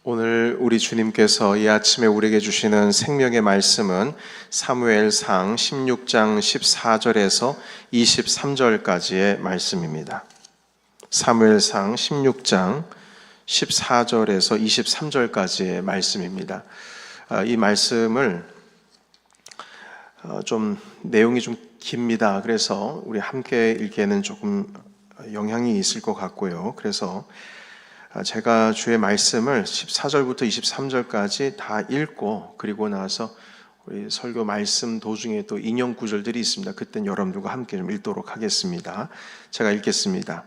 오늘 우리 주님께서 이 아침에 우리에게 주시는 생명의 말씀은 사무엘상 16장 14절에서 23절까지의 말씀입니다. 사무엘상 16장 14절에서 23절까지의 말씀입니다. 이 말씀을 좀 내용이 좀 깁니다. 그래서 우리 함께 읽기에는 조금 영향이 있을 것 같고요. 그래서 제가 주의 말씀을 14절부터 23절까지 다 읽고 그리고 나서 우리 설교 말씀 도중에 또 인용 구절들이 있습니다. 그땐 여러분들과 함께 좀 읽도록 하겠습니다. 제가 읽겠습니다.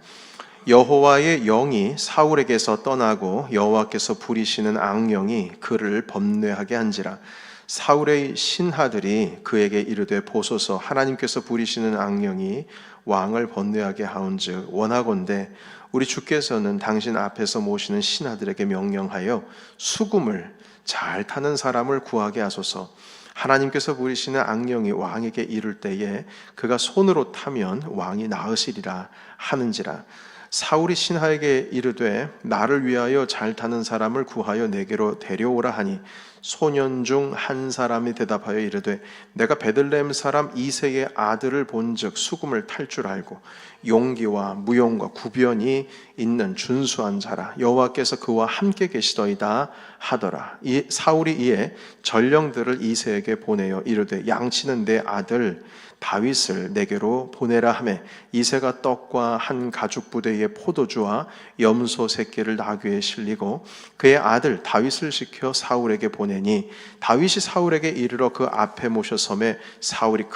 여호와의 영이 사울에게서 떠나고 여호와께서 부리시는 악령이 그를 범뇌하게 한지라. 사울의 신하들이 그에게 이르되 보소서, 하나님께서 부리시는 악령이 왕을 범뇌하게 하온즉 원하건대 우리 주께서는 당신 앞에서 모시는 신하들에게 명령하여 수금을 잘 타는 사람을 구하게 하소서. 하나님께서 부리시는 악령이 왕에게 이를 때에 그가 손으로 타면 왕이 나으시리라 하는지라. 사울이 신하에게 이르되 나를 위하여 잘 타는 사람을 구하여 내게로 데려오라 하니 소년 중 한 사람이 대답하여 이르되 내가 베들레헴 사람 이새의 아들을 본즉 수금을 탈 줄 알고 용기와 무용과 구변이 있는 준수한 자라. 여호와께서 그와 함께 계시더이다 하더라. 이 사울이 이에 전령들을 이새에게 보내어 이르되 양치는 내 아들 다윗을 내게로 보내라 하매 이새가 떡과 한 가죽 부대의 포도주와 염소 새끼를 나귀에 실리고 그의 아들 다윗을 시켜 사울에게 보내니 다윗이 사울에게 이르러 그 앞에 모셔 섬에 사울이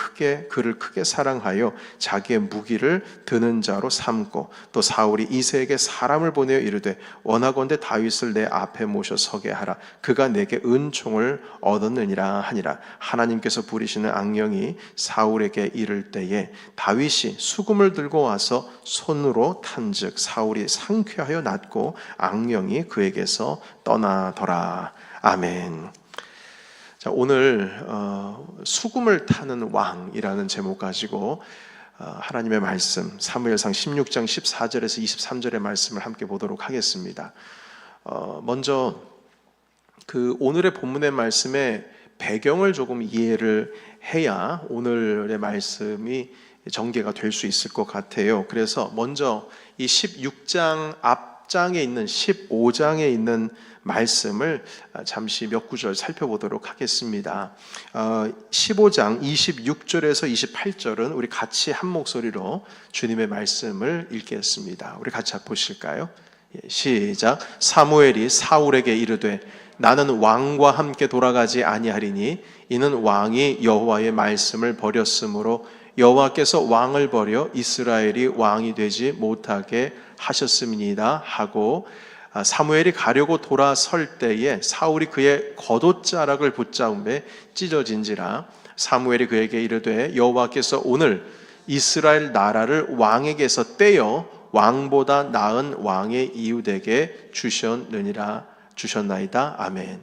그를 크게 사랑하여 자기의 무기를 드는 자로 삼고 또 사울이 이새에게 사람을 보내어 이르되 원하건대 다윗을 내 앞에 모셔 서게 하라. 그가 내게 은총을 얻었느니라 하니라. 하나님께서 부리시는 악령이 사울에게 이를 때에 다윗이 수금을 들고 와서 손으로 탄즉 사울이 상쾌하여 낫고 악령이 그에게서 떠나더라. 아멘. 자, 오늘 수금을 타는 왕이라는 제목 가지고 하나님의 말씀 사무엘상 16장 14절에서 23절의 말씀을 함께 보도록 하겠습니다. 먼저 그 오늘의 본문의 말씀의 배경을 조금 이해를 해야 오늘의 말씀이 전개가 될 수 있을 것 같아요. 그래서 먼저 이 16장 앞장에 있는 15장에 있는 말씀을 잠시 몇 구절 살펴보도록 하겠습니다. 15장 26절에서 28절은 우리 같이 한 목소리로 주님의 말씀을 읽겠습니다. 우리 같이 보실까요? 시작. 사무엘이 사울에게 이르되 나는 왕과 함께 돌아가지 아니하리니 이는 왕이 여호와의 말씀을 버렸으므로 여호와께서 왕을 버려 이스라엘이 왕이 되지 못하게 하셨음이니이다 하고 사무엘이 가려고 돌아설 때에 사울이 그의 겉옷자락을 붙잡음에 찢어진지라. 사무엘이 그에게 이르되 여호와께서 오늘 이스라엘 나라를 왕에게서 떼어 왕보다 나은 왕의 이웃에게 주셨나이다. 아멘.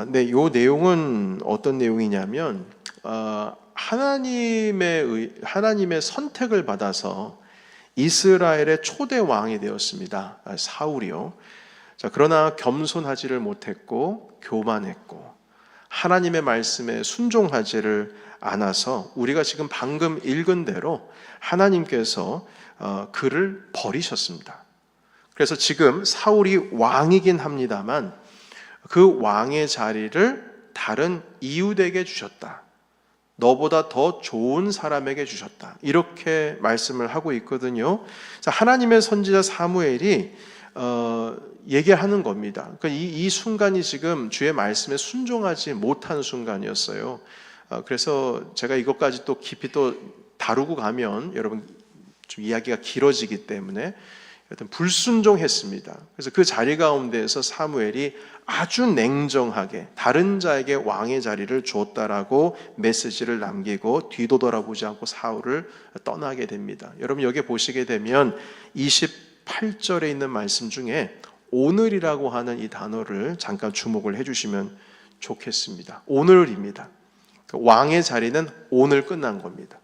네, 이 내용은 어떤 내용이냐면 하나님의 선택을 받아서 이스라엘의 초대 왕이 되었습니다. 사울이요. 자, 그러나 겸손하지를 못했고 교만했고 하나님의 말씀에 순종하지를 않아서 우리가 지금 방금 읽은 대로 하나님께서 그를 버리셨습니다. 그래서 지금 사울이 왕이긴 합니다만 그 왕의 자리를 다른 이웃에게 주셨다. 너보다 더 좋은 사람에게 주셨다. 이렇게 말씀을 하고 있거든요. 하나님의 선지자 사무엘이 얘기하는 겁니다. 그러니까 이 순간이 지금 주의 말씀에 순종하지 못한 순간이었어요. 그래서 제가 이것까지 또 깊이 또 다루고 가면 여러분 좀 이야기가 길어지기 때문에 여튼 불순종했습니다. 그래서 그 자리 가운데에서 사무엘이 아주 냉정하게 다른 자에게 왕의 자리를 줬다라고 메시지를 남기고 뒤도 돌아보지 않고 사울을 떠나게 됩니다. 여러분 여기 보시게 되면 28절에 있는 말씀 중에 오늘이라고 하는 이 단어를 잠깐 주목을 해주시면 좋겠습니다. 오늘입니다. 왕의 자리는 오늘 끝난 겁니다.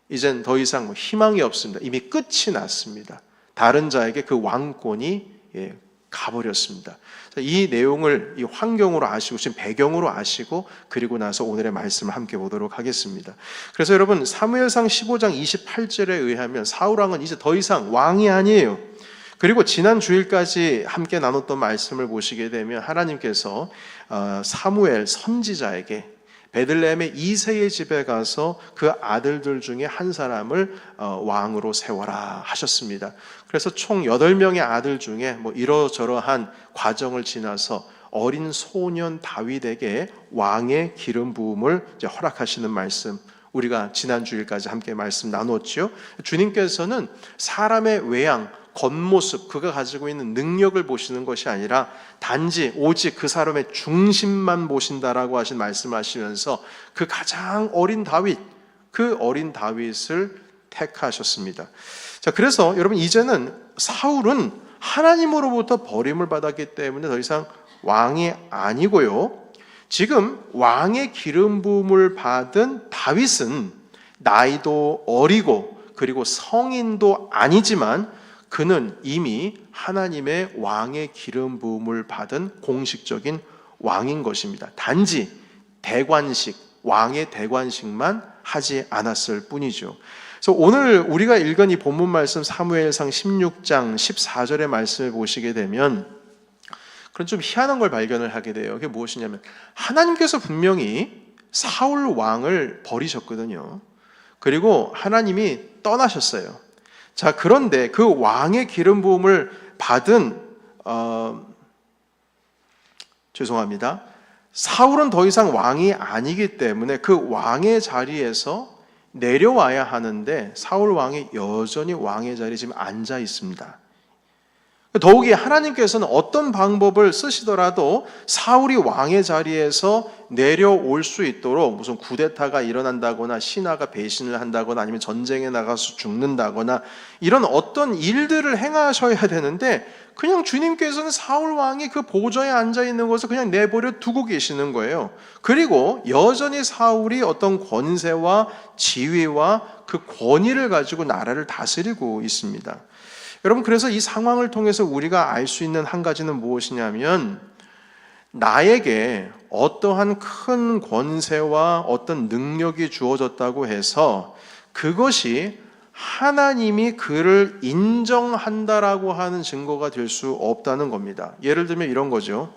이젠 더 이상 희망이 없습니다. 이미 끝이 났습니다. 다른 자에게 그 왕권이 가버렸습니다. 이 내용을 이 환경으로 아시고 지금 배경으로 아시고 그리고 나서 오늘의 말씀을 함께 보도록 하겠습니다. 그래서 여러분 사무엘상 15장 28절에 의하면 사울 왕은 이제 더 이상 왕이 아니에요. 그리고 지난 주일까지 함께 나눴던 말씀을 보시게 되면 하나님께서 사무엘 선지자에게 베들레헴의 이새의 집에 가서 그 아들들 중에 한 사람을 왕으로 세워라 하셨습니다. 그래서 총 8명의 아들 중에 이러저러한 과정을 지나서 어린 소년 다윗에게 왕의 기름 부음을 허락하시는 말씀, 우리가 지난 주일까지 함께 말씀 나눴죠. 주님께서는 사람의 외양, 겉모습, 그가 가지고 있는 능력을 보시는 것이 아니라 단지 오직 그 사람의 중심만 보신다라고 하신 말씀하시면서 그 가장 어린 다윗, 그 어린 다윗을 택하셨습니다. 자, 그래서 여러분 이제는 사울은 하나님으로부터 버림을 받았기 때문에 더 이상 왕이 아니고요. 지금 왕의 기름 부음을 받은 다윗은 나이도 어리고 그리고 성인도 아니지만 그는 이미 하나님의 왕의 기름 부음을 받은 공식적인 왕인 것입니다. 단지 대관식, 왕의 대관식만 하지 않았을 뿐이죠. 그래서 오늘 우리가 읽은 이 본문 말씀 사무엘상 16장 14절의 말씀을 보시게 되면 그런 좀 희한한 걸 발견을 하게 돼요. 그게 무엇이냐면 하나님께서 분명히 사울 왕을 버리셨거든요. 그리고 하나님이 떠나셨어요. 자, 그런데 그 왕의 기름 부음을 받은 죄송합니다. 사울은 더 이상 왕이 아니기 때문에 그 왕의 자리에서 내려와야 하는데 사울 왕이 여전히 왕의 자리에 지금 앉아 있습니다. 더욱이 하나님께서는 어떤 방법을 쓰시더라도 사울이 왕의 자리에서 내려올 수 있도록 무슨 쿠데타가 일어난다거나 신하가 배신을 한다거나 아니면 전쟁에 나가서 죽는다거나 이런 어떤 일들을 행하셔야 되는데 그냥 주님께서는 사울 왕이 그 보좌에 앉아 있는 것을 그냥 내버려 두고 계시는 거예요. 그리고 여전히 사울이 어떤 권세와 지위와 그 권위를 가지고 나라를 다스리고 있습니다. 여러분, 그래서 이 상황을 통해서 우리가 알 수 있는 한 가지는 무엇이냐면 나에게 어떠한 큰 권세와 어떤 능력이 주어졌다고 해서 그것이 하나님이 그를 인정한다라고 하는 증거가 될 수 없다는 겁니다. 예를 들면 이런 거죠.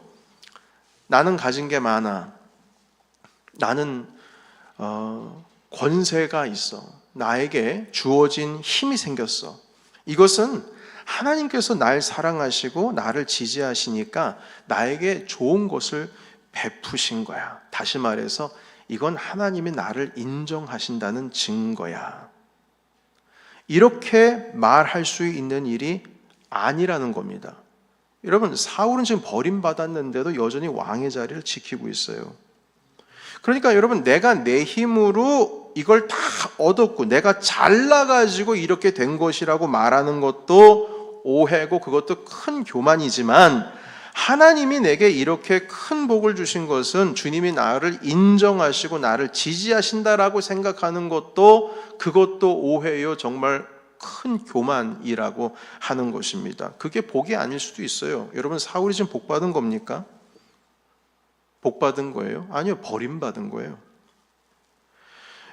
나는 가진 게 많아. 나는 권세가 있어. 나에게 주어진 힘이 생겼어. 이것은 하나님께서 날 사랑하시고 나를 지지하시니까 나에게 좋은 것을 베푸신 거야. 다시 말해서 이건 하나님이 나를 인정하신다는 증거야. 이렇게 말할 수 있는 일이 아니라는 겁니다. 여러분, 사울은 지금 버림받았는데도 여전히 왕의 자리를 지키고 있어요. 그러니까 여러분, 내가 내 힘으로 이걸 다 얻었고 내가 잘나가지고 이렇게 된 것이라고 말하는 것도 오해고 그것도 큰 교만이지만 하나님이 내게 이렇게 큰 복을 주신 것은 주님이 나를 인정하시고 나를 지지하신다라고 생각하는 것도 그것도 오해요. 정말 큰 교만이라고 하는 것입니다. 그게 복이 아닐 수도 있어요. 여러분, 사울이 지금 복 받은 겁니까? 복 받은 거예요? 아니요, 버림받은 거예요.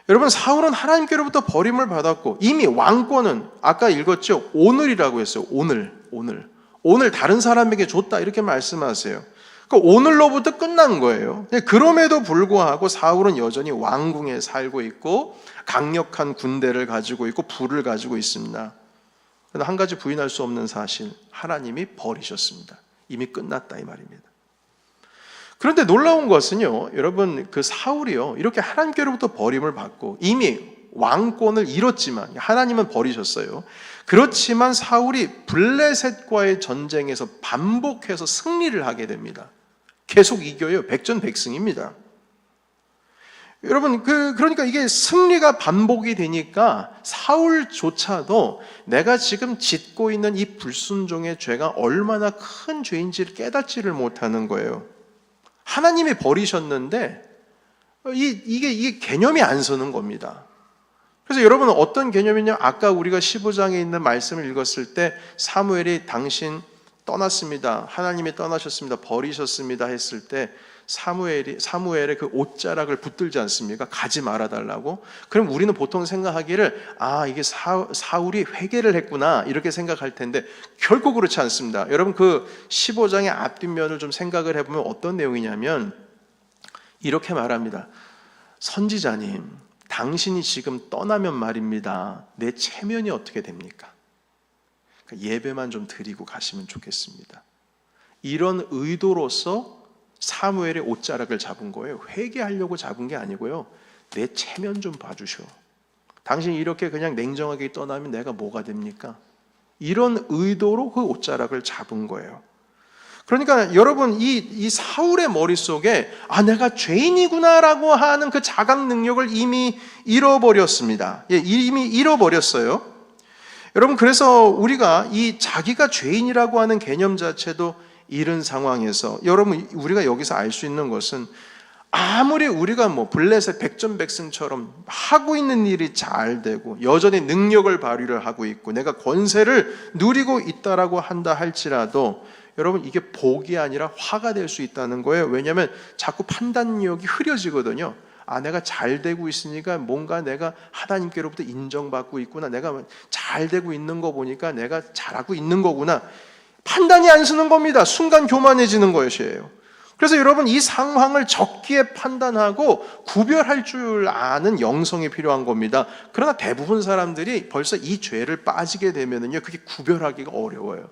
여러분, 사울은 하나님께로부터 버림을 받았고 이미 왕권은 아까 읽었죠? 오늘이라고 했어요. 오늘 다른 사람에게 줬다 이렇게 말씀하세요. 그러니까 오늘로부터 끝난 거예요. 그럼에도 불구하고 사울은 여전히 왕궁에 살고 있고 강력한 군대를 가지고 있고 부를 가지고 있습니다. 그런데 한 가지 부인할 수 없는 사실, 하나님이 버리셨습니다. 이미 끝났다 이 말입니다. 그런데 놀라운 것은요, 여러분, 그 사울이요, 이렇게 하나님께로부터 버림을 받고 이미 왕권을 잃었지만 하나님은 버리셨어요. 그렇지만 사울이 블레셋과의 전쟁에서 반복해서 승리를 하게 됩니다. 계속 이겨요. 백전백승입니다. 여러분, 그러니까 이게 승리가 반복이 되니까 사울조차도 내가 지금 짓고 있는 이 불순종의 죄가 얼마나 큰 죄인지를 깨닫지를 못하는 거예요. 하나님이 버리셨는데 이게 개념이 안 서는 겁니다. 그래서 여러분은 어떤 개념이냐? 아까 우리가 15장에 있는 말씀을 읽었을 때 사무엘이 당신 떠났습니다. 하나님이 떠나셨습니다. 버리셨습니다. 했을 때 사무엘의 그 옷자락을 붙들지 않습니까? 가지 말아달라고. 그럼 우리는 보통 생각하기를 이게 사울이 회개를 했구나 이렇게 생각할 텐데 결코 그렇지 않습니다. 여러분 그 15장의 앞뒷면을 좀 생각을 해보면 어떤 내용이냐면 이렇게 말합니다. 선지자님, 당신이 지금 떠나면 말입니다. 내 체면이 어떻게 됩니까? 예배만 좀 드리고 가시면 좋겠습니다. 이런 의도로서 사무엘의 옷자락을 잡은 거예요. 회개하려고 잡은 게 아니고요. 내 체면 좀 봐주셔. 당신이 이렇게 그냥 냉정하게 떠나면 내가 뭐가 됩니까? 이런 의도로 그 옷자락을 잡은 거예요. 그러니까 여러분 이 사울의 머릿속에 내가 죄인이구나라고 하는 그 자각 능력을 이미 잃어버렸습니다. 이미 잃어버렸어요. 여러분 그래서 우리가 이 자기가 죄인이라고 하는 개념 자체도 잃은 상황에서 여러분 우리가 여기서 알 수 있는 것은 아무리 우리가 블레셋 백전백승처럼 하고 있는 일이 잘 되고 여전히 능력을 발휘를 하고 있고 내가 권세를 누리고 있다라고 한다 할지라도 여러분 이게 복이 아니라 화가 될 수 있다는 거예요. 왜냐하면 자꾸 판단력이 흐려지거든요. 내가 잘 되고 있으니까 뭔가 내가 하나님께로부터 인정받고 있구나. 내가 잘 되고 있는 거 보니까 내가 잘하고 있는 거구나. 판단이 안 서는 겁니다. 순간 교만해지는 것이에요. 그래서 여러분 이 상황을 적기에 판단하고 구별할 줄 아는 영성이 필요한 겁니다. 그러나 대부분 사람들이 벌써 이 죄를 빠지게 되면은요, 그게 구별하기가 어려워요.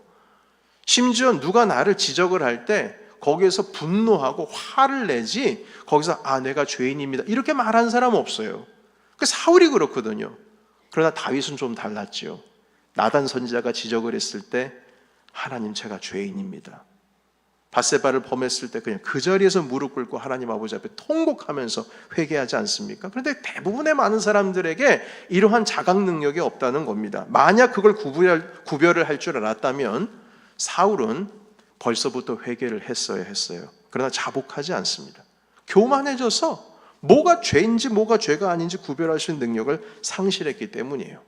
심지어 누가 나를 지적을 할 때 거기에서 분노하고 화를 내지 거기서 내가 죄인입니다 이렇게 말하는 사람은 없어요. 사울이 그렇거든요. 그러나 다윗은 좀 달랐지요. 나단 선지자가 지적을 했을 때 하나님 제가 죄인입니다. 밧세바를 범했을 때 그냥 그 자리에서 무릎 꿇고 하나님 아버지 앞에 통곡하면서 회개하지 않습니까? 그런데 대부분의 많은 사람들에게 이러한 자각 능력이 없다는 겁니다. 만약 그걸 구별을 할 줄 알았다면 사울은 벌써부터 회개를 했어야 했어요. 그러나 자복하지 않습니다. 교만해져서 뭐가 죄인지 뭐가 죄가 아닌지 구별할 수 있는 능력을 상실했기 때문이에요.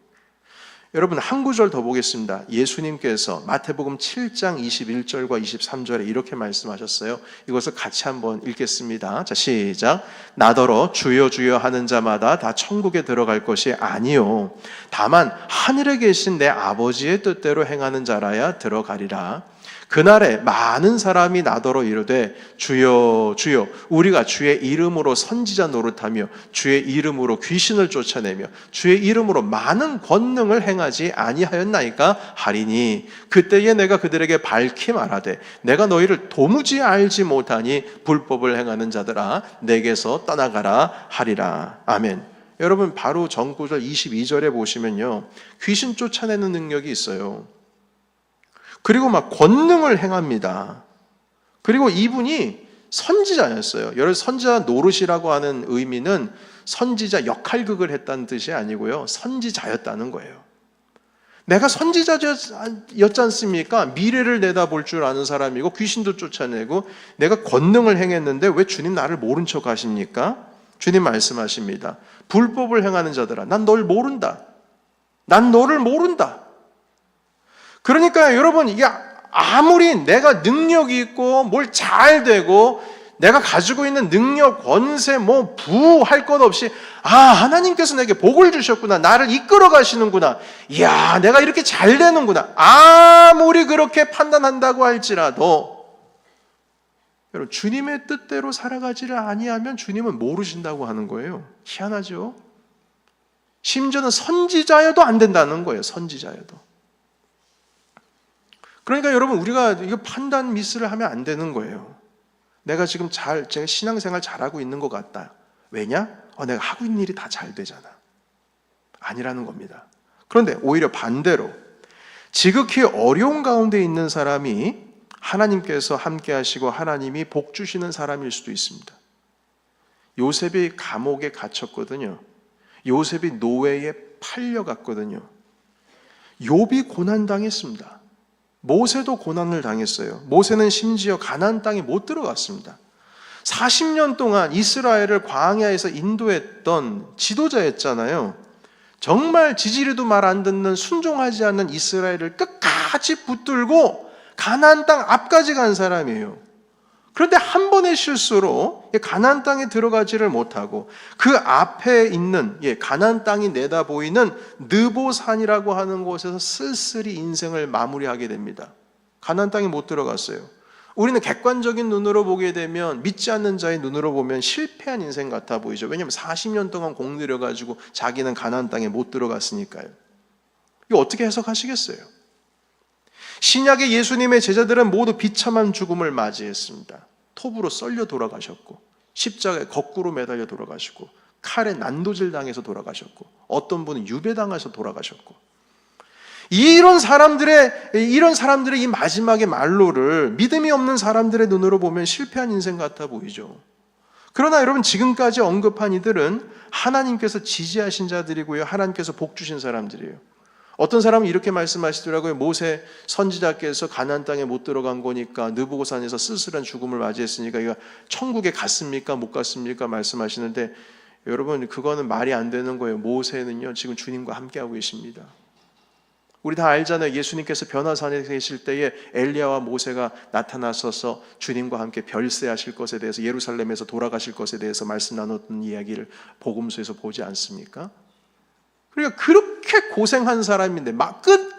여러분 한 구절 더 보겠습니다. 예수님께서 마태복음 7장 21절과 23절에 이렇게 말씀하셨어요. 이것을 같이 한번 읽겠습니다. 자, 시작. 나더러 주여 주여 하는 자마다 다 천국에 들어갈 것이 아니요 다만 하늘에 계신 내 아버지의 뜻대로 행하는 자라야 들어가리라. 그날에 많은 사람이 나더러 이르되 주여 주여 우리가 주의 이름으로 선지자 노릇하며 주의 이름으로 귀신을 쫓아내며 주의 이름으로 많은 권능을 행하지 아니하였나이까 하리니 그때에 내가 그들에게 밝히 말하되 내가 너희를 도무지 알지 못하니 불법을 행하는 자들아 내게서 떠나가라 하리라. 아멘. 여러분 바로 전구절 22절에 보시면요 귀신 쫓아내는 능력이 있어요. 그리고 막 권능을 행합니다. 그리고 이분이 선지자였어요. 여러분 선지자 노릇이라고 하는 의미는 선지자 역할극을 했다는 뜻이 아니고요. 선지자였다는 거예요. 내가 선지자였지 않습니까? 미래를 내다볼 줄 아는 사람이고 귀신도 쫓아내고 내가 권능을 행했는데 왜 주님 나를 모른 척 하십니까? 주님 말씀하십니다. 불법을 행하는 자들아 난 널 모른다. 난 너를 모른다. 그러니까 여러분 이게 아무리 내가 능력이 있고 뭘 잘 되고 내가 가지고 있는 능력, 권세, 부할 것 없이 하나님께서 내게 복을 주셨구나. 나를 이끌어 가시는구나. 이야 내가 이렇게 잘 되는구나. 아무리 그렇게 판단한다고 할지라도 여러분 주님의 뜻대로 살아가지를 아니하면 주님은 모르신다고 하는 거예요. 희한하죠? 심지어는 선지자여도 안 된다는 거예요. 선지자여도. 그러니까 여러분 우리가 이거 판단 미스를 하면 안 되는 거예요. 내가 지금 제가 신앙생활 잘하고 있는 것 같다. 왜냐? 내가 하고 있는 일이 다 잘 되잖아. 아니라는 겁니다. 그런데 오히려 반대로 지극히 어려운 가운데 있는 사람이 하나님께서 함께 하시고 하나님이 복 주시는 사람일 수도 있습니다. 요셉이 감옥에 갇혔거든요. 요셉이 노예에 팔려갔거든요. 욥이 고난당했습니다. 모세도 고난을 당했어요. 모세는 심지어 가나안 땅에 못 들어갔습니다. 40년 동안 이스라엘을 광야에서 인도했던 지도자였잖아요. 정말 지지리도 말 안 듣는 순종하지 않는 이스라엘을 끝까지 붙들고 가나안 땅 앞까지 간 사람이에요. 그런데 한 번의 실수로 가나안 땅에 들어가지를 못하고 그 앞에 있는 가나안 땅이 내다 보이는 느보산이라고 하는 곳에서 쓸쓸히 인생을 마무리하게 됩니다. 가나안 땅에 못 들어갔어요. 우리는 객관적인 눈으로 보게 되면, 믿지 않는 자의 눈으로 보면 실패한 인생 같아 보이죠. 왜냐하면 40년 동안 공들여가지고 자기는 가나안 땅에 못 들어갔으니까요. 이거 어떻게 해석하시겠어요? 신약의 예수님의 제자들은 모두 비참한 죽음을 맞이했습니다. 톱으로 썰려 돌아가셨고, 십자가에 거꾸로 매달려 돌아가시고, 칼에 난도질 당해서 돌아가셨고, 어떤 분은 유배당해서 돌아가셨고, 이런 사람들의 이 마지막의 말로를 믿음이 없는 사람들의 눈으로 보면 실패한 인생 같아 보이죠. 그러나 여러분, 지금까지 언급한 이들은 하나님께서 지지하신 자들이고요, 하나님께서 복 주신 사람들이에요. 어떤 사람은 이렇게 말씀하시더라고요. 모세 선지자께서 가나안 땅에 못 들어간 거니까, 느보고산에서 쓸쓸한 죽음을 맞이했으니까 이거 천국에 갔습니까? 못 갔습니까? 말씀하시는데, 여러분, 그거는 말이 안 되는 거예요. 모세는요, 지금 주님과 함께하고 계십니다. 우리 다 알잖아요. 예수님께서 변화산에 계실 때에 엘리야와 모세가 나타나셔서 주님과 함께 별세하실 것에 대해서, 예루살렘에서 돌아가실 것에 대해서 말씀 나눴던 이야기를 복음서에서 보지 않습니까? 그러니까 그렇게 고생한 사람인데, 막 끝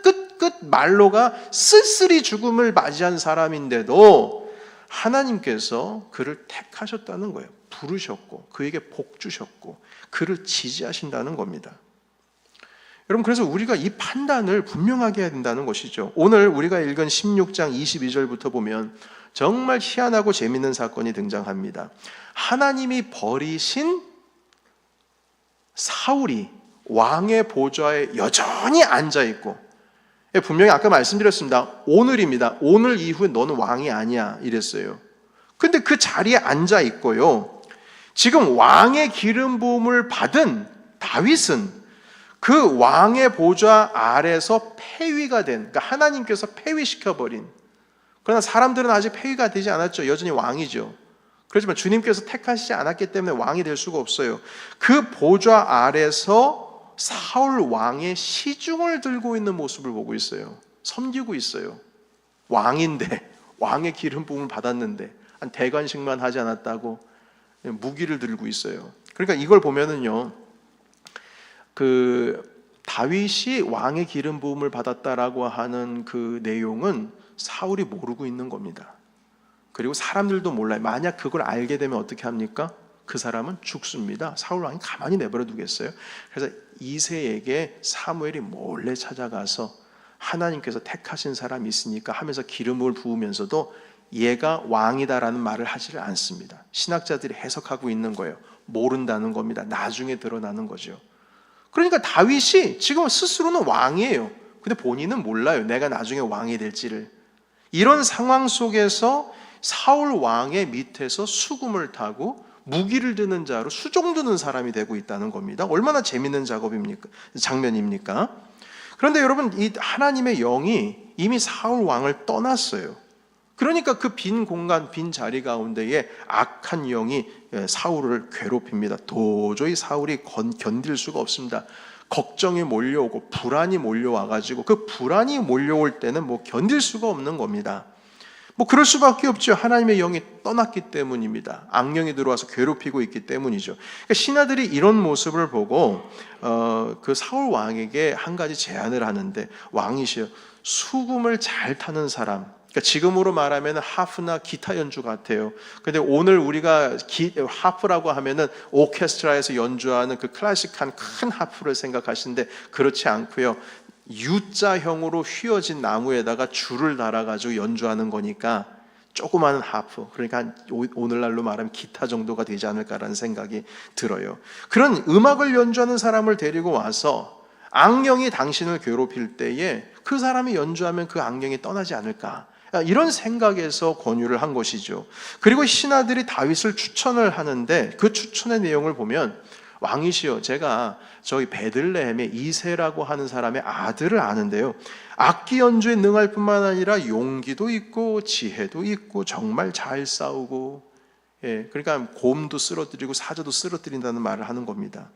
말로가 쓸쓸히 죽음을 맞이한 사람인데도 하나님께서 그를 택하셨다는 거예요. 부르셨고 그에게 복 주셨고 그를 지지하신다는 겁니다. 여러분, 그래서 우리가 이 판단을 분명하게 해야 된다는 것이죠. 오늘 우리가 읽은 16장 22절부터 보면 정말 희한하고 재밌는 사건이 등장합니다. 하나님이 버리신 사울이 왕의 보좌에 여전히 앉아있고, 분명히 아까 말씀드렸습니다. 오늘입니다. 오늘 이후에 너는 왕이 아니야 이랬어요. 근데 그 자리에 앉아있고요, 지금 왕의 기름 부음을 받은 다윗은 그 왕의 보좌 아래서 폐위가 된, 그러니까 하나님께서 폐위시켜버린, 그러나 사람들은 아직 폐위가 되지 않았죠. 여전히 왕이죠. 그렇지만 주님께서 택하시지 않았기 때문에 왕이 될 수가 없어요. 그 보좌 아래서 사울 왕의 시중을 들고 있는 모습을 보고 있어요. 섬기고 있어요. 왕인데, 왕의 기름 부음을 받았는데 한 대관식만 하지 않았다고 무기를 들고 있어요. 그러니까 이걸 보면은요, 그 다윗이 왕의 기름 부음을 받았다라고 하는 그 내용은 사울이 모르고 있는 겁니다. 그리고 사람들도 몰라요. 만약 그걸 알게 되면 어떻게 합니까? 그 사람은 죽습니다. 사울 왕이 가만히 내버려 두겠어요? 그래서 이새에게 사무엘이 몰래 찾아가서 하나님께서 택하신 사람이 있으니까 하면서 기름을 부으면서도 얘가 왕이다라는 말을 하지를 않습니다. 신학자들이 해석하고 있는 거예요. 모른다는 겁니다. 나중에 드러나는 거죠. 그러니까 다윗이 지금 스스로는 왕이에요. 근데 본인은 몰라요. 내가 나중에 왕이 될지를. 이런 상황 속에서 사울 왕의 밑에서 수금을 타고 무기를 드는 자로 수종 드는 사람이 되고 있다는 겁니다. 얼마나 재밌는 장면입니까? 그런데 여러분, 이 하나님의 영이 이미 사울 왕을 떠났어요. 그러니까 그 빈 공간, 빈 자리 가운데에 악한 영이 사울을 괴롭힙니다. 도저히 사울이 견딜 수가 없습니다. 걱정이 몰려오고 불안이 몰려와가지고, 그 불안이 몰려올 때는 뭐 견딜 수가 없는 겁니다. 뭐 그럴 수밖에 없죠. 하나님의 영이 떠났기 때문입니다. 악령이 들어와서 괴롭히고 있기 때문이죠. 그러니까 신하들이 이런 모습을 보고 그 사울 왕에게 한 가지 제안을 하는데, 왕이시여, 수금을 잘 타는 사람, 그러니까 지금으로 말하면 하프나 기타 연주 같아요. 근데 오늘 우리가 하프라고 하면은 오케스트라에서 연주하는 그 클래식한 큰 하프를 생각하시는데, 그렇지 않고요. U자형으로 휘어진 나무에다가 줄을 달아가지고 연주하는 거니까 조그마한 하프, 그러니까 오늘날로 말하면 기타 정도가 되지 않을까라는 생각이 들어요. 그런 음악을 연주하는 사람을 데리고 와서 악령이 당신을 괴롭힐 때에 그 사람이 연주하면 그 악령이 떠나지 않을까, 이런 생각에서 권유를 한 것이죠. 그리고 신하들이 다윗을 추천을 하는데, 그 추천의 내용을 보면, 왕이시여, 제가 저희 베들레헴에 이새라고 하는 사람의 아들을 아는데요, 악기 연주에 능할 뿐만 아니라 용기도 있고 지혜도 있고 정말 잘 싸우고, 그러니까 곰도 쓰러뜨리고 사자도 쓰러뜨린다는 말을 하는 겁니다.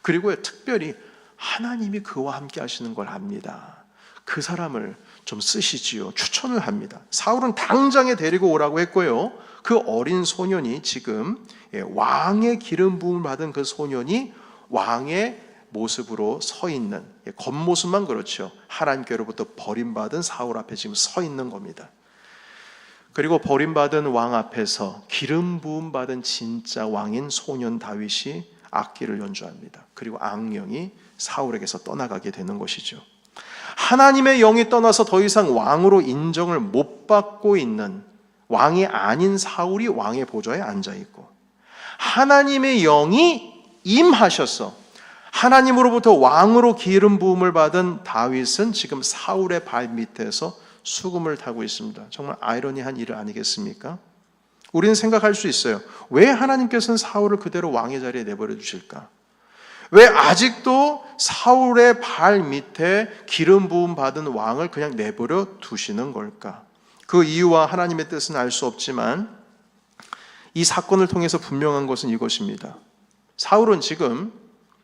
그리고 특별히 하나님이 그와 함께 하시는 걸 압니다. 그 사람을 좀 쓰시지요. 추천을 합니다. 사울은 당장에 데리고 오라고 했고요. 그 어린 소년이 지금 왕의 기름 부음을 받은 그 소년이 왕의 모습으로 서 있는, 겉모습만 그렇죠. 하나님께로부터 버림받은 사울 앞에 지금 서 있는 겁니다. 그리고 버림받은 왕 앞에서 기름 부음 받은 진짜 왕인 소년 다윗이 악기를 연주합니다. 그리고 악령이 사울에게서 떠나가게 되는 것이죠. 하나님의 영이 떠나서 더 이상 왕으로 인정을 못 받고 있는 왕이 아닌 사울이 왕의 보좌에 앉아 있고, 하나님의 영이 임하셔서 하나님으로부터 왕으로 기름 부음을 받은 다윗은 지금 사울의 발 밑에서 수금을 타고 있습니다. 정말 아이러니한 일 아니겠습니까? 우리는 생각할 수 있어요. 왜 하나님께서는 사울을 그대로 왕의 자리에 내버려 두실까? 왜 아직도 사울의 발 밑에 기름 부음 받은 왕을 그냥 내버려 두시는 걸까? 그 이유와 하나님의 뜻은 알 수 없지만 이 사건을 통해서 분명한 것은 이것입니다. 사울은 지금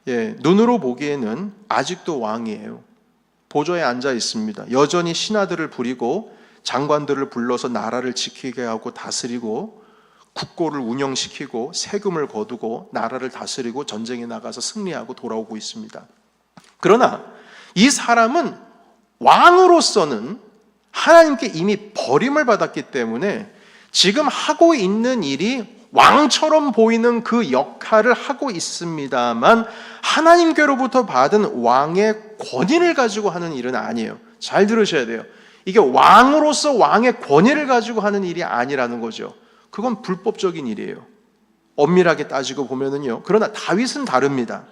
눈으로 보기에는 아직도 왕이에요. 보좌에 앉아 있습니다. 여전히 신하들을 부리고 장관들을 불러서 나라를 지키게 하고 다스리고 국고를 운영시키고 세금을 거두고 나라를 다스리고 전쟁에 나가서 승리하고 돌아오고 있습니다. 그러나 이 사람은 왕으로서는 하나님께 이미 버림을 받았기 때문에 지금 하고 있는 일이 왕처럼 보이는 그 역할을 하고 있습니다만 하나님께로부터 받은 왕의 권위를 가지고 하는 일은 아니에요. 잘 들으셔야 돼요. 이게 왕으로서 왕의 권위를 가지고 하는 일이 아니라는 거죠. 그건 불법적인 일이에요. 엄밀하게 따지고 보면은요. 그러나 다윗은 다릅니다.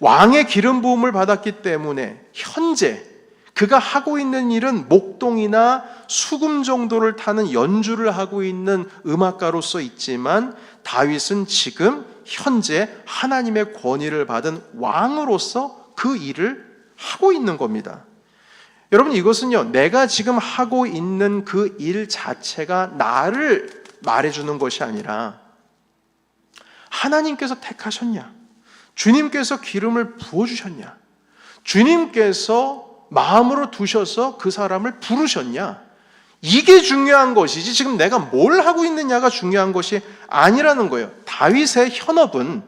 왕의 기름 부음을 받았기 때문에 현재 그가 하고 있는 일은 목동이나 수금 정도를 타는 연주를 하고 있는 음악가로서 있지만 다윗은 지금 현재 하나님의 권위를 받은 왕으로서 그 일을 하고 있는 겁니다. 여러분, 이것은요, 내가 지금 하고 있는 그 일 자체가 나를 말해주는 것이 아니라 하나님께서 택하셨냐, 주님께서 기름을 부어주셨냐, 주님께서 마음으로 두셔서 그 사람을 부르셨냐, 이게 중요한 것이지 지금 내가 뭘 하고 있느냐가 중요한 것이 아니라는 거예요. 다윗의 현업은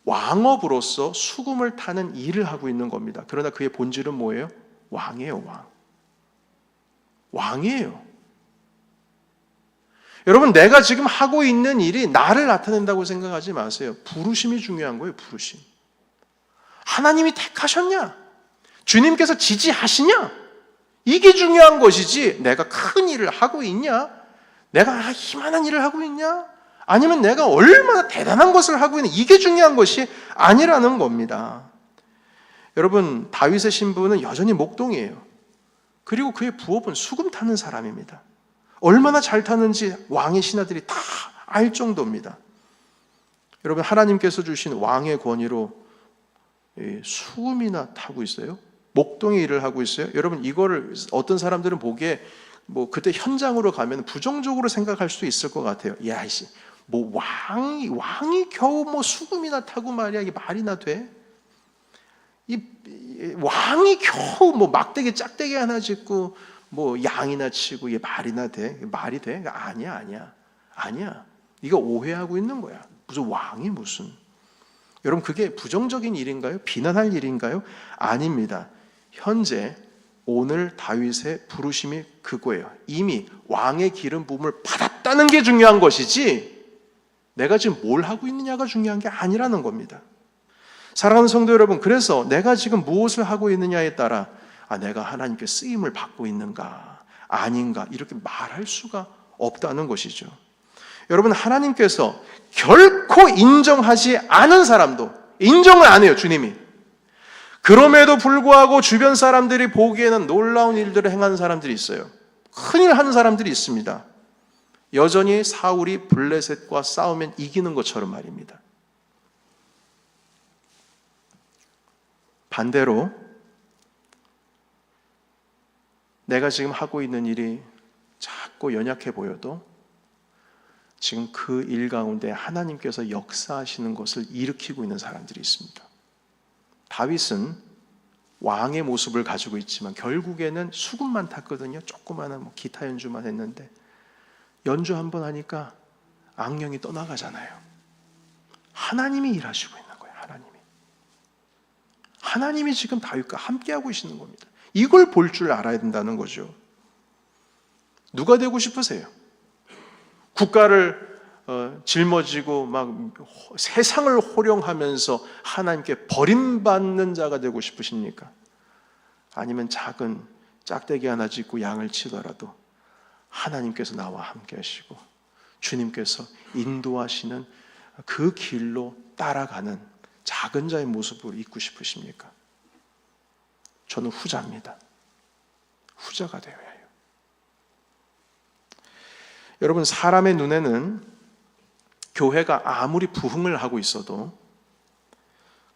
왕업으로서 수금을 타는 일을 하고 있는 겁니다. 그러나 그의 본질은 뭐예요? 왕이에요. 왕이에요. 여러분, 내가 지금 하고 있는 일이 나를 나타낸다고 생각하지 마세요. 부르심이 중요한 거예요. 부르심. 하나님이 택하셨냐? 주님께서 지지하시냐? 이게 중요한 것이지 내가 큰 일을 하고 있냐? 내가 이만한 일을 하고 있냐? 아니면 내가 얼마나 대단한 것을 하고 있냐? 이게 중요한 것이 아니라는 겁니다. 여러분, 다윗의 신부는 여전히 목동이에요. 그리고 그의 부업은 수금 타는 사람입니다. 얼마나 잘 타는지 왕의 신하들이 다 알 정도입니다. 여러분, 하나님께서 주신 왕의 권위로 수금이나 타고 있어요? 목동의 일을 하고 있어요? 여러분, 이거를 어떤 사람들은 보기에 그때 현장으로 가면 부정적으로 생각할 수도 있을 것 같아요. 야, 이씨, 왕이 겨우 수금이나 타고 말이야, 이게 말이나 돼? 이 왕이 겨우 막대기 짝대기 하나 짓고 양이나 치고 이게 말이나 돼? 말이 돼? 아니야. 이거 오해하고 있는 거야. 무슨 왕이 무슨? 여러분, 그게 부정적인 일인가요? 비난할 일인가요? 아닙니다. 현재 오늘 다윗의 부르심이 그거예요. 이미 왕의 기름 부음을 받았다는 게 중요한 것이지 내가 지금 뭘 하고 있느냐가 중요한 게 아니라는 겁니다. 사랑하는 성도 여러분, 그래서 내가 지금 무엇을 하고 있느냐에 따라 내가 하나님께 쓰임을 받고 있는가 아닌가 이렇게 말할 수가 없다는 것이죠. 여러분, 하나님께서 결코 인정하지 않은 사람도 인정을 안 해요. 주님이. 그럼에도 불구하고 주변 사람들이 보기에는 놀라운 일들을 행하는 사람들이 있어요. 큰일 하는 사람들이 있습니다. 여전히 사울이 블레셋과 싸우면 이기는 것처럼 말입니다. 반대로 내가 지금 하고 있는 일이 작고 연약해 보여도 지금 그 일 가운데 하나님께서 역사하시는 것을 일으키고 있는 사람들이 있습니다. 다윗은 왕의 모습을 가지고 있지만 결국에는 수금만 탔거든요. 조그마한 기타 연주만 했는데 연주 한 번 하니까 악령이 떠나가잖아요. 하나님이 일하시고 있는 거예요. 하나님이 지금 다윗과 함께하고 계시는 겁니다. 이걸 볼 줄 알아야 된다는 거죠. 누가 되고 싶으세요? 국가를 짊어지고 막 세상을 호령하면서 하나님께 버림받는 자가 되고 싶으십니까? 아니면 작은 짝대기 하나 짓고 양을 치더라도 하나님께서 나와 함께 하시고 주님께서 인도하시는 그 길로 따라가는 작은 자의 모습으로 있고 싶으십니까? 저는 후자입니다. 후자가 되어야 해요. 여러분, 사람의 눈에는 교회가 아무리 부흥을 하고 있어도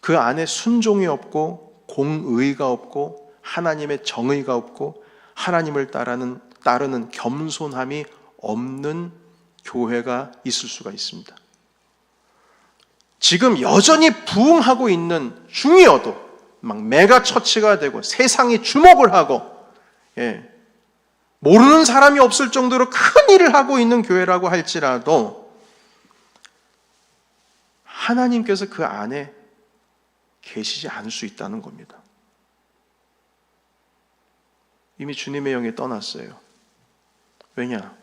그 안에 순종이 없고 공의가 없고 하나님의 정의가 없고 하나님을 따르는 겸손함이 없는 교회가 있을 수가 있습니다. 지금 여전히 부흥하고 있는 중이어도 막 메가 처치가 되고 세상이 주목을 하고 모르는 사람이 없을 정도로 큰 일을 하고 있는 교회라고 할지라도 하나님께서 그 안에 계시지 않을 수 있다는 겁니다. 이미 주님의 영이 떠났어요. 왜냐?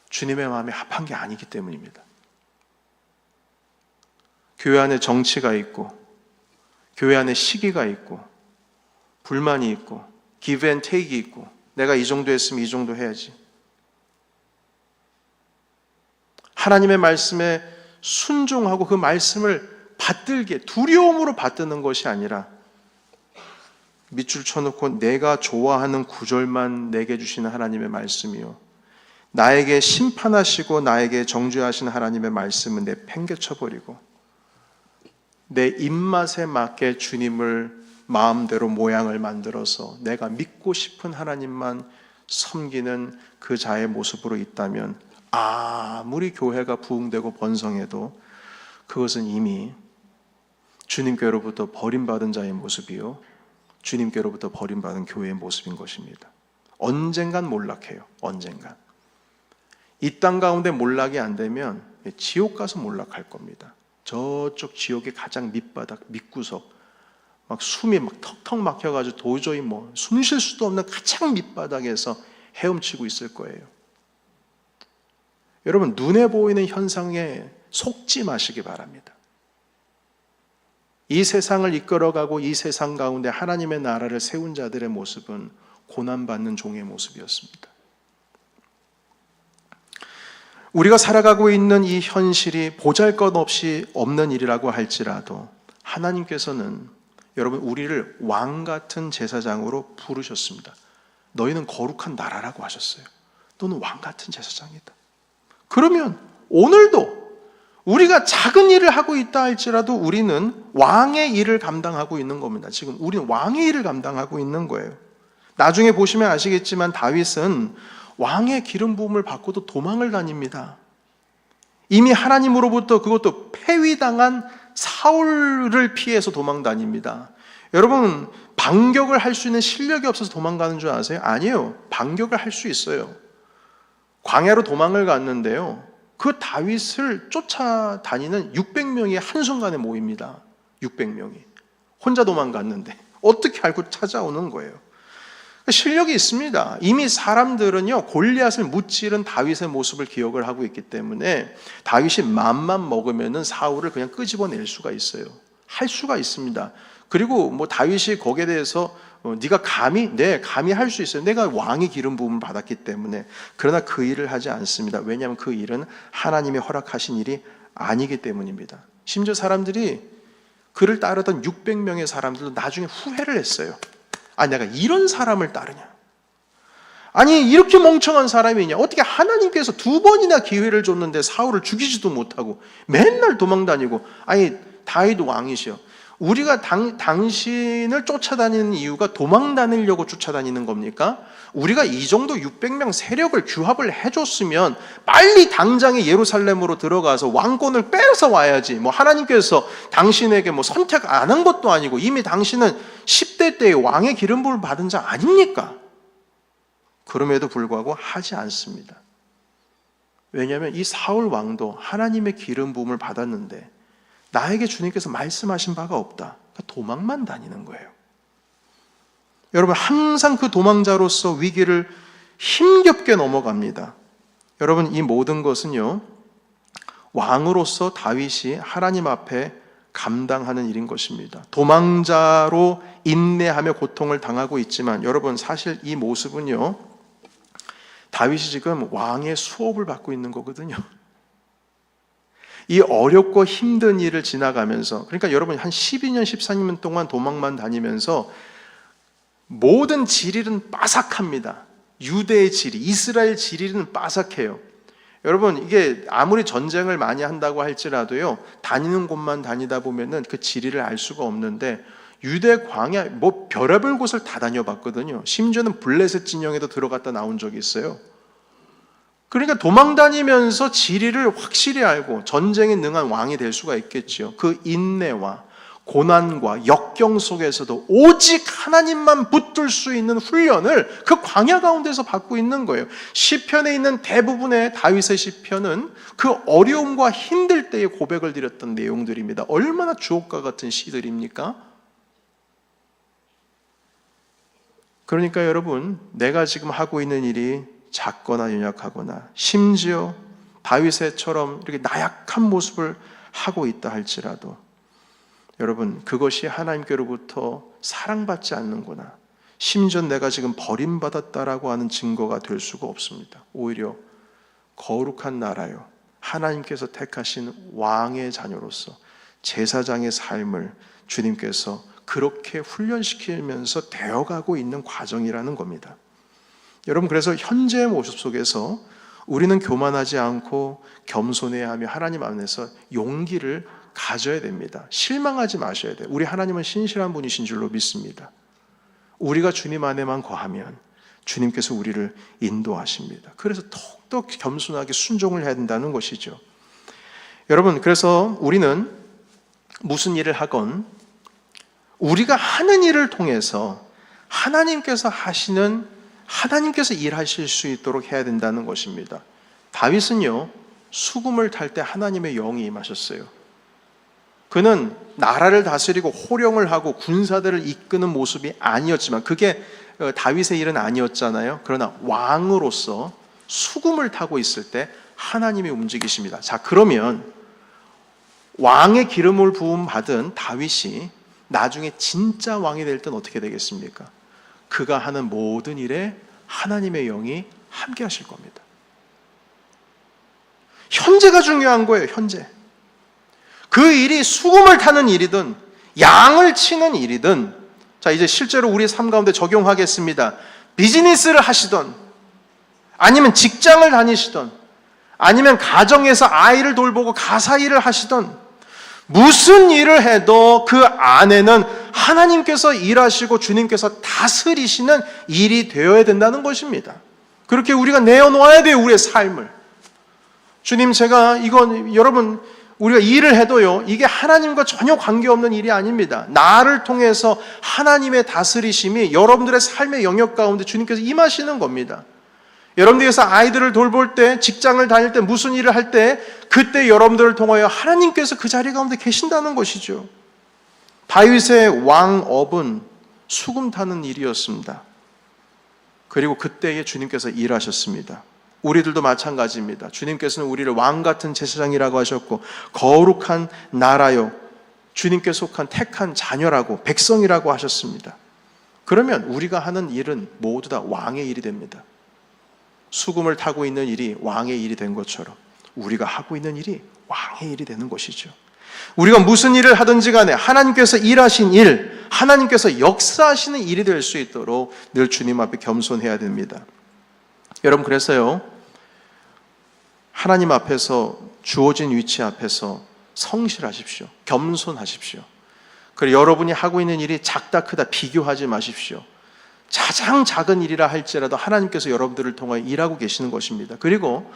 주님의 마음에 합한 게 아니기 때문입니다. 교회 안에 정치가 있고 교회 안에 시기가 있고 불만이 있고 give and take이 있고 내가 이 정도 했으면 이 정도 해야지. 하나님의 말씀에 순종하고 그 말씀을 받들게 두려움으로 받드는 것이 아니라 밑줄 쳐놓고 내가 좋아하는 구절만 내게 주시는 하나님의 말씀이요, 나에게 심판하시고 나에게 정죄하시는 하나님의 말씀은 내팽개쳐버리고 내 입맛에 맞게 주님을 마음대로 모양을 만들어서 내가 믿고 싶은 하나님만 섬기는 그 자의 모습으로 있다면 아무리 교회가 부흥되고 번성해도 그것은 이미 주님께로부터 버림받은 자의 모습이요, 주님께로부터 버림받은 교회의 모습인 것입니다. 언젠간 몰락해요. 언젠간. 이 땅 가운데 몰락이 안 되면 지옥 가서 몰락할 겁니다. 저쪽 지옥의 가장 밑바닥, 밑구석, 막 숨이 막 턱턱 막혀가지고 도저히 숨 쉴 수도 없는 가장 밑바닥에서 헤엄치고 있을 거예요. 여러분, 눈에 보이는 현상에 속지 마시기 바랍니다. 이 세상을 이끌어가고 이 세상 가운데 하나님의 나라를 세운 자들의 모습은 고난받는 종의 모습이었습니다. 우리가 살아가고 있는 이 현실이 보잘것없이 없는 일이라고 할지라도 하나님께서는 여러분 우리를 왕같은 제사장으로 부르셨습니다. 너희는 거룩한 나라라고 하셨어요. 너는 왕같은 제사장이다. 그러면 오늘도 우리가 작은 일을 하고 있다 할지라도 우리는 왕의 일을 감당하고 있는 겁니다. 지금 우리는 왕의 일을 감당하고 있는 거예요. 나중에 보시면 아시겠지만 다윗은 왕의 기름 부음을 받고도 도망을 다닙니다. 이미 하나님으로부터 그것도 폐위당한 사울을 피해서 도망 다닙니다. 여러분, 반격을 할 수 있는 실력이 없어서 도망가는 줄 아세요? 아니에요. 반격을 할 수 있어요. 광야로 도망을 갔는데요, 그 다윗을 쫓아다니는 600명이 한순간에 모입니다. 600명이 혼자 도망갔는데 어떻게 알고 찾아오는 거예요. 실력이 있습니다. 이미 사람들은요, 골리앗을 무찌른 다윗의 모습을 기억을 하고 있기 때문에 다윗이 맘만 먹으면은 사울을 그냥 끄집어낼 수가 있어요. 할 수가 있습니다. 그리고 다윗이 거기에 대해서 네가 감히? 네, 감히 할 수 있어요. 내가 왕의 기름 부음을 받았기 때문에. 그러나 그 일을 하지 않습니다. 왜냐하면 그 일은 하나님이 허락하신 일이 아니기 때문입니다. 심지어 사람들이 그를 따르던 600명의 사람들도 나중에 후회를 했어요. 내가 이런 사람을 따르냐? 아니, 이렇게 멍청한 사람이냐? 어떻게 하나님께서 2번이나 기회를 줬는데 사울을 죽이지도 못하고 맨날 도망다니고. 다윗 왕이시여, 우리가 당신을 쫓아다니는 이유가 도망다니려고 쫓아다니는 겁니까? 우리가 이 정도 600명 세력을 규합을 해줬으면 빨리 당장에 예루살렘으로 들어가서 왕권을 뺏어 와야지. 하나님께서 당신에게 선택 안 한 것도 아니고 이미 당신은 10대 힘들 때에 왕의 기름 부음을 받은 자 아닙니까? 그럼에도 불구하고 하지 않습니다. 왜냐하면 이 사울 왕도 하나님의 기름 부음을 받았는데 나에게 주님께서 말씀하신 바가 없다. 그러니까 도망만 다니는 거예요. 여러분, 항상 그 도망자로서 위기를 힘겹게 넘어갑니다. 여러분, 이 모든 것은요, 왕으로서 다윗이 하나님 앞에 감당하는 일인 것입니다. 도망자로 인내하며 고통을 당하고 있지만 여러분, 사실 이 모습은요, 다윗이 지금 왕의 수업을 받고 있는 거거든요. 이 어렵고 힘든 일을 지나가면서, 그러니까 여러분 한 12년, 13년 동안 도망만 다니면서 모든 지리는 빠삭합니다. 유대의 지리, 이스라엘 지리는 빠삭해요. 여러분, 이게 아무리 전쟁을 많이 한다고 할지라도요, 다니는 곳만 다니다 보면은 그 지리를 알 수가 없는데, 유대 광야, 뭐 별의별 곳을 다 다녀봤거든요. 심지어는 블레셋 진영에도 들어갔다 나온 적이 있어요. 그러니까 도망 다니면서 지리를 확실히 알고 전쟁에 능한 왕이 될 수가 있겠죠. 그 인내와 고난과 역경 속에서도 오직 하나님만 붙들 수 있는 훈련을 그 광야 가운데서 받고 있는 거예요. 시편에 있는 대부분의 다윗의 시편은 그 어려움과 힘들 때의 고백을 드렸던 내용들입니다. 얼마나 주옥과 같은 시들입니까? 그러니까 여러분, 내가 지금 하고 있는 일이 작거나 연약하거나 심지어 다윗의처럼 이렇게 나약한 모습을 하고 있다 할지라도 여러분, 그것이 하나님께로부터 사랑받지 않는구나, 심지어 내가 지금 버림받았다라고 하는 증거가 될 수가 없습니다. 오히려 거룩한 나라요, 하나님께서 택하신 왕의 자녀로서 제사장의 삶을 주님께서 그렇게 훈련시키면서 되어가고 있는 과정이라는 겁니다. 여러분, 그래서 현재의 모습 속에서 우리는 교만하지 않고 겸손해야 하며 하나님 안에서 용기를 가져야 됩니다. 실망하지 마셔야 돼요. 우리 하나님은 신실한 분이신 줄로 믿습니다. 우리가 주님 안에만 거하면 주님께서 우리를 인도하십니다. 그래서 더욱더 겸손하게 순종을 해야 된다는 것이죠. 여러분, 그래서 우리는 무슨 일을 하건 우리가 하는 일을 통해서 하나님께서 일하실 수 있도록 해야 된다는 것입니다. 다윗은요, 수금을 탈 때 하나님의 영이 임하셨어요. 그는 나라를 다스리고 호령을 하고 군사들을 이끄는 모습이 아니었지만, 그게 다윗의 일은 아니었잖아요. 그러나 왕으로서 수금을 타고 있을 때 하나님이 움직이십니다. 자, 그러면 왕의 기름을 부음 받은 다윗이 나중에 진짜 왕이 될 때는 어떻게 되겠습니까? 그가 하는 모든 일에 하나님의 영이 함께 하실 겁니다. 현재가 중요한 거예요. 현재. 그 일이 수금을 타는 일이든 양을 치는 일이든, 자, 이제 실제로 우리 삶 가운데 적용하겠습니다. 비즈니스를 하시던, 아니면 직장을 다니시던, 아니면 가정에서 아이를 돌보고 가사 일을 하시던, 무슨 일을 해도 그 안에는 하나님께서 일하시고 주님께서 다스리시는 일이 되어야 된다는 것입니다. 그렇게 우리가 내어놓아야 돼요. 우리의 삶을. 주님, 제가 여러분, 우리가 일을 해도요, 이게 하나님과 전혀 관계없는 일이 아닙니다. 나를 통해서 하나님의 다스리심이 여러분들의 삶의 영역 가운데 주님께서 임하시는 겁니다. 여러분들께서 아이들을 돌볼 때, 직장을 다닐 때, 무슨 일을 할 때, 그때 여러분들을 통하여 하나님께서 그 자리 가운데 계신다는 것이죠. 다윗의 왕업은 수금 타는 일이었습니다. 그리고 그때에 주님께서 일하셨습니다. 우리들도 마찬가지입니다. 주님께서는 우리를 왕 같은 제사장이라고 하셨고, 거룩한 나라요, 주님께 속한 택한 자녀라고, 백성이라고 하셨습니다. 그러면 우리가 하는 일은 모두 다 왕의 일이 됩니다. 수금을 타고 있는 일이 왕의 일이 된 것처럼 우리가 하고 있는 일이 왕의 일이 되는 것이죠. 우리가 무슨 일을 하든지 간에 하나님께서 일하신 일, 하나님께서 역사하시는 일이 될 수 있도록 늘 주님 앞에 겸손해야 됩니다. 여러분, 그래서요, 하나님 앞에서, 주어진 위치 앞에서 성실하십시오. 겸손하십시오. 그리고 여러분이 하고 있는 일이 작다 크다 비교하지 마십시오. 가장 작은 일이라 할지라도 하나님께서 여러분들을 통하여 일하고 계시는 것입니다. 그리고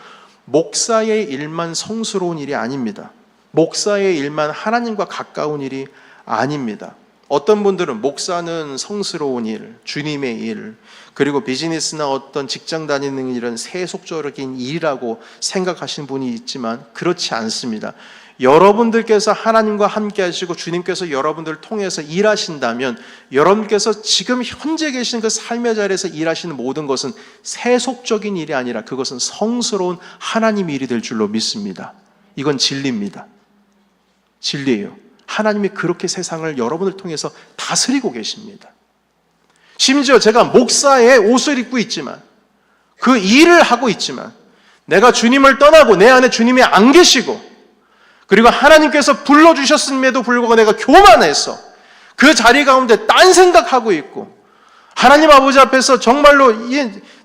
목사의 일만 성스러운 일이 아닙니다. 목사의 일만 하나님과 가까운 일이 아닙니다. 어떤 분들은 목사는 성스러운 일, 주님의 일, 그리고 비즈니스나 어떤 직장 다니는 일은 세속적인 일이라고 생각하시는 분이 있지만 그렇지 않습니다. 여러분들께서 하나님과 함께 하시고 주님께서 여러분들을 통해서 일하신다면 여러분께서 지금 현재 계신 그 삶의 자리에서 일하시는 모든 것은 세속적인 일이 아니라 그것은 성스러운 하나님의 일이 될 줄로 믿습니다. 이건 진리입니다. 진리예요. 하나님이 그렇게 세상을 여러분을 통해서 다스리고 계십니다. 심지어 제가 목사의 옷을 입고 있지만 그 일을 하고 있지만 내가 주님을 떠나고 내 안에 주님이 안 계시고 그리고 하나님께서 불러주셨음에도 불구하고 내가 교만해서 그 자리 가운데 딴 생각하고 있고 하나님 아버지 앞에서 정말로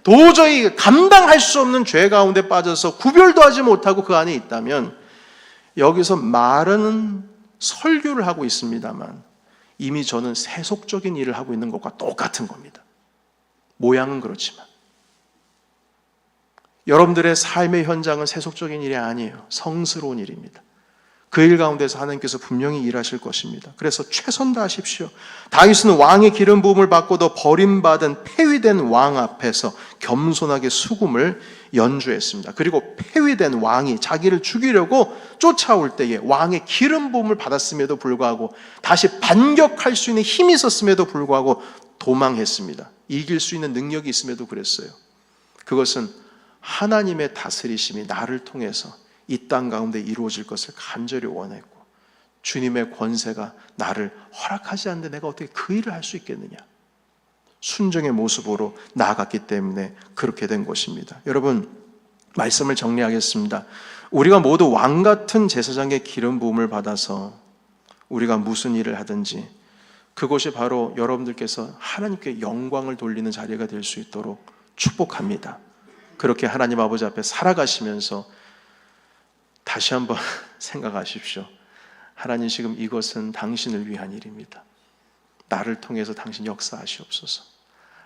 도저히 감당할 수 없는 죄 가운데 빠져서 구별도 하지 못하고 그 안에 있다면 여기서 말은 설교를 하고 있습니다만 이미 저는 세속적인 일을 하고 있는 것과 똑같은 겁니다. 모양은 그렇지만 여러분들의 삶의 현장은 세속적인 일이 아니에요. 성스러운 일입니다. 그 일 가운데서 하나님께서 분명히 일하실 것입니다. 그래서 최선 다하십시오. 다윗은 왕의 기름 부음을 받고도 버림받은 폐위된 왕 앞에서 겸손하게 수금을 연주했습니다. 그리고 폐위된 왕이 자기를 죽이려고 쫓아올 때에 왕의 기름 부음을 받았음에도 불구하고 다시 반격할 수 있는 힘이 있었음에도 불구하고 도망했습니다. 이길 수 있는 능력이 있음에도 그랬어요. 그것은 하나님의 다스리심이 나를 통해서 이 땅 가운데 이루어질 것을 간절히 원했고 주님의 권세가 나를 허락하지 않는데 내가 어떻게 그 일을 할 수 있겠느냐. 순종의 모습으로 나아갔기 때문에 그렇게 된 것입니다. 여러분, 말씀을 정리하겠습니다. 우리가 모두 왕같은 제사장의 기름 부음을 받아서 우리가 무슨 일을 하든지 그것이 바로 여러분들께서 하나님께 영광을 돌리는 자리가 될 수 있도록 축복합니다. 그렇게 하나님 아버지 앞에 살아가시면서 다시 한번 생각하십시오. 하나님, 지금 이것은 당신을 위한 일입니다. 나를 통해서 당신 역사하시옵소서.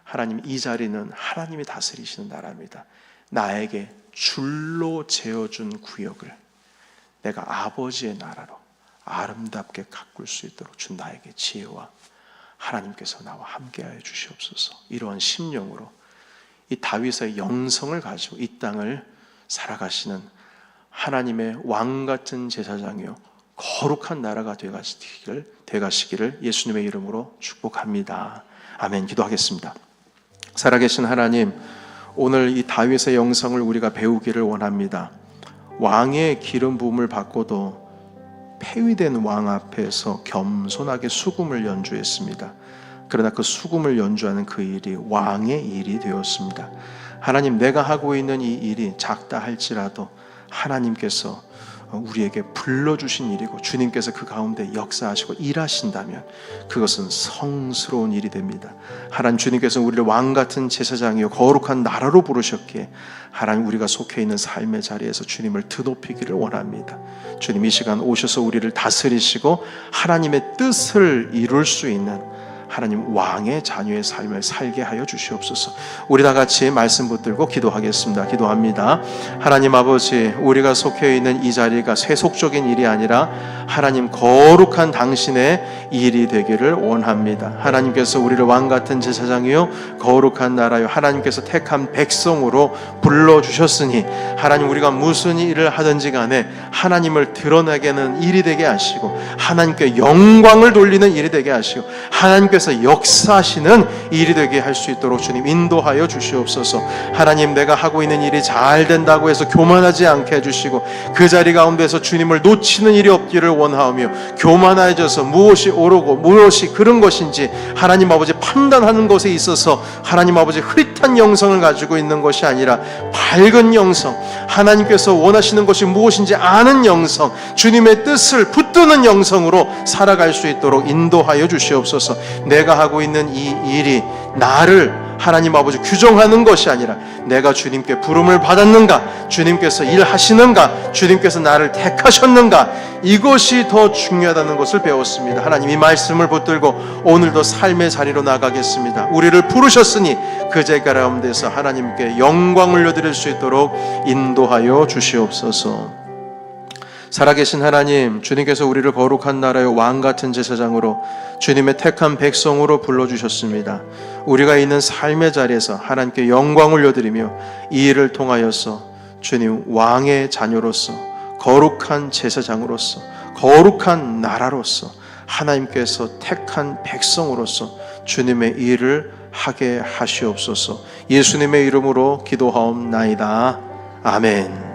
하나님, 이 자리는 하나님이 다스리시는 나라입니다. 나에게 줄로 재어준 구역을 내가 아버지의 나라로 아름답게 가꿀 수 있도록 준 나에게 지혜와 하나님께서 나와 함께하여 주시옵소서. 이러한 심령으로 이 다윗의 영성을 가지고 이 땅을 살아가시는 하나님의 왕같은 제사장이요 거룩한 나라가 되가시기를 예수님의 이름으로 축복합니다. 아멘. 기도하겠습니다. 살아계신 하나님, 오늘 이 다윗의 영성을 우리가 배우기를 원합니다. 왕의 기름 부음을 받고도 폐위된 왕 앞에서 겸손하게 수금을 연주했습니다. 그러나 그 수금을 연주하는 그 일이 왕의 일이 되었습니다. 하나님, 내가 하고 있는 이 일이 작다 할지라도 하나님께서 우리에게 불러주신 일이고 주님께서 그 가운데 역사하시고 일하신다면 그것은 성스러운 일이 됩니다. 하나님, 주님께서 우리를 왕같은 제사장이요 거룩한 나라로 부르셨기에 하나님, 우리가 속해 있는 삶의 자리에서 주님을 드높이기를 원합니다. 주님, 이 시간 오셔서 우리를 다스리시고 하나님의 뜻을 이룰 수 있는 하나님 왕의 자녀의 삶을 살게 하여 주시옵소서. 우리 다 같이 말씀 붙들고 기도하겠습니다. 기도합니다. 하나님 아버지, 우리가 속해 있는 이 자리가 세속적인 일이 아니라 하나님 거룩한 당신의 일이 되기를 원합니다. 하나님께서 우리를 왕같은 제사장이요 거룩한 나라요 하나님께서 택한 백성으로 불러주셨으니 하나님, 우리가 무슨 일을 하든지 간에 하나님을 드러내게 하는 일이 되게 하시고 하나님께 영광을 돌리는 일이 되게 하시고 하나님께서 역사하시는 일이 되게 할 수 있도록 주님 인도하여 주시옵소서. 하나님, 내가 하고 있는 일이 잘 된다고 해서 교만하지 않게 해주시고 그 자리 가운데서 주님을 놓치는 일이 없기를 원하오며 교만해져서 무엇이 옳고 무엇이 그런 것인지 하나님 아버지 판단하는 것에 있어서 하나님 아버지 흐릿한 영성을 가지고 있는 것이 아니라 밝은 영성, 하나님께서 원하시는 것이 무엇인지 아는 영성, 주님의 뜻을 붙드는 영성으로 살아갈 수 있도록 인도하여 주시옵소서. 내가 하고 있는 이 일이 나를 하나님 아버지 규정하는 것이 아니라 내가 주님께 부름을 받았는가, 주님께서 일하시는가, 주님께서 나를 택하셨는가, 이것이 더 중요하다는 것을 배웠습니다. 하나님, 이 말씀을 붙들고 오늘도 삶의 자리로 나가겠습니다. 우리를 부르셨으니 그 자리 가운데서 하나님께 영광을 올려드릴 수 있도록 인도하여 주시옵소서. 살아계신 하나님, 주님께서 우리를 거룩한 나라의 왕 같은 제사장으로 주님의 택한 백성으로 불러주셨습니다. 우리가 있는 삶의 자리에서 하나님께 영광 올려드리며 이 일을 통하여서 주님 왕의 자녀로서 거룩한 제사장으로서 거룩한 나라로서 하나님께서 택한 백성으로서 주님의 일을 하게 하시옵소서. 예수님의 이름으로 기도하옵나이다. 아멘.